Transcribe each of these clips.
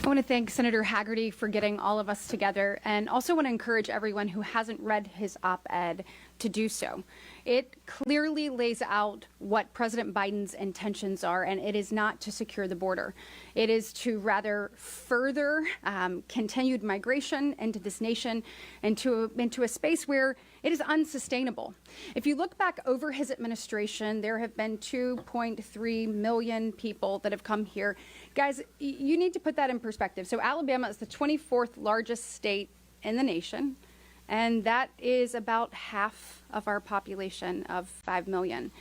I want to thank Senator Hagerty for getting all of us together, and also want to encourage everyone who hasn't read his op-ed to do so. It clearly lays out what President Biden's intentions are, and it is not to secure the border. It is to rather further continued migration into this nation, into a space where it is unsustainable. If you look back over his administration, there have been 2.3 million people that have come here. Guys, you need to put that in perspective. So Alabama is the 24th largest state in the nation, and that is about half of our population of 5 million.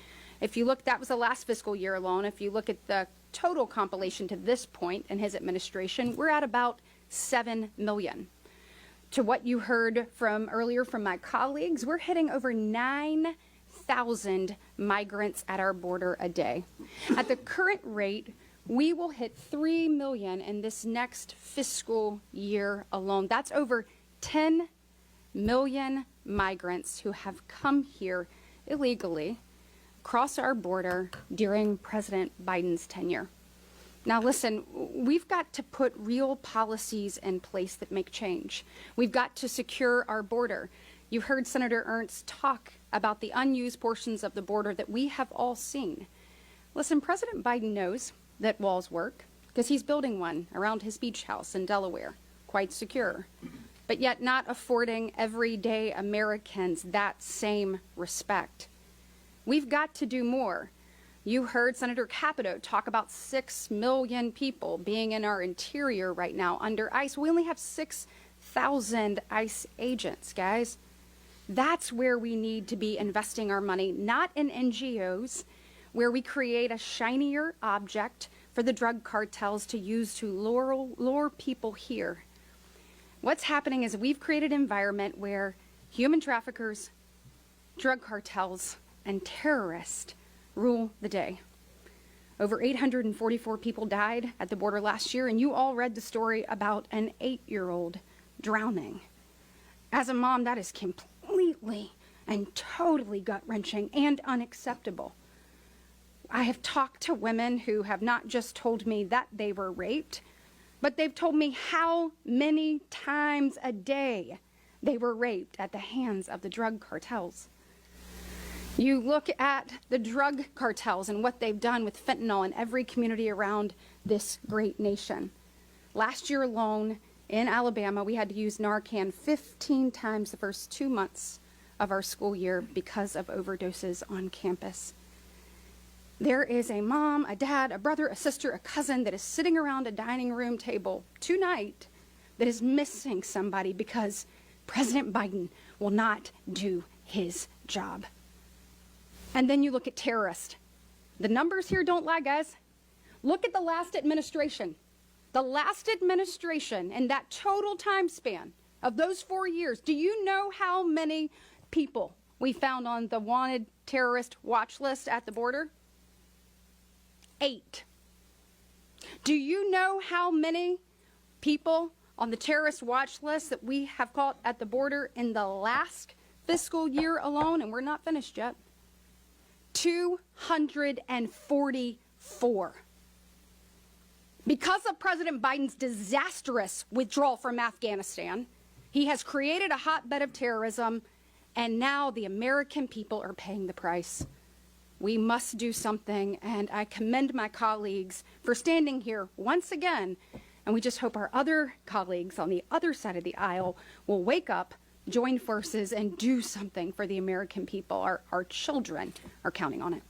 If you look, that was the last fiscal year alone. If you look at the total compilation to this point in his administration, we're at about 7 million. To what you heard from earlier from my colleagues, we're hitting over 9,000 migrants at our border a day. At the current rate, we will hit 3 million in this next fiscal year alone. That's over 10 million migrants who have come here illegally across our border during President Biden's tenure. Now listen, we've got to put real policies in place that make change. We've got to secure our border. You heard Senator Ernst talk about the unused portions of the border that we have all seen. Listen, President Biden knows that walls work because he's building one around his beach house in Delaware, quite secure, but yet not affording everyday Americans that same respect. We've got to do more. You heard Senator Capito talk about 6 million people being in our interior right now under ICE. We only have 6,000 ICE agents, guys. That's where we need to be investing our money, not in NGOs, where we create a shinier object for the drug cartels to use to lure people here. What's happening is we've created an environment where human traffickers, drug cartels, and terrorists rule the day. Over 844 people died at the border last year, and you all read the story about an 8-year-old drowning. As a mom, that is completely and totally gut-wrenching and unacceptable. I have talked to women who have not just told me that they were raped, but they've told me how many times a day they were raped at the hands of the drug cartels. You look at the drug cartels and what they've done with fentanyl in every community around this great nation. Last year alone in Alabama, we had to use Narcan 15 times the first 2 months of our school year because of overdoses on campus. There is a mom, a dad, a brother, a sister, a cousin that is sitting around a dining room table tonight that is missing somebody because President Biden will not do his job. And then you look at terrorists. The numbers here don't lie, guys. Look at the last administration. The last administration in that total time span of those 4 years, do you know how many people we found on the wanted terrorist watch list at the border? 8. Do you know how many people on the terrorist watch list that we have caught at the border in the last fiscal year alone? And we're not finished yet. 244. Because of President Biden's disastrous withdrawal from Afghanistan, he has created a hotbed of terrorism, and now the American people are paying the price. We must do something, and I commend my colleagues for standing here once again, and we just hope our other colleagues on the other side of the aisle will wake up, join forces, and do something for the American people. Our children are counting on it.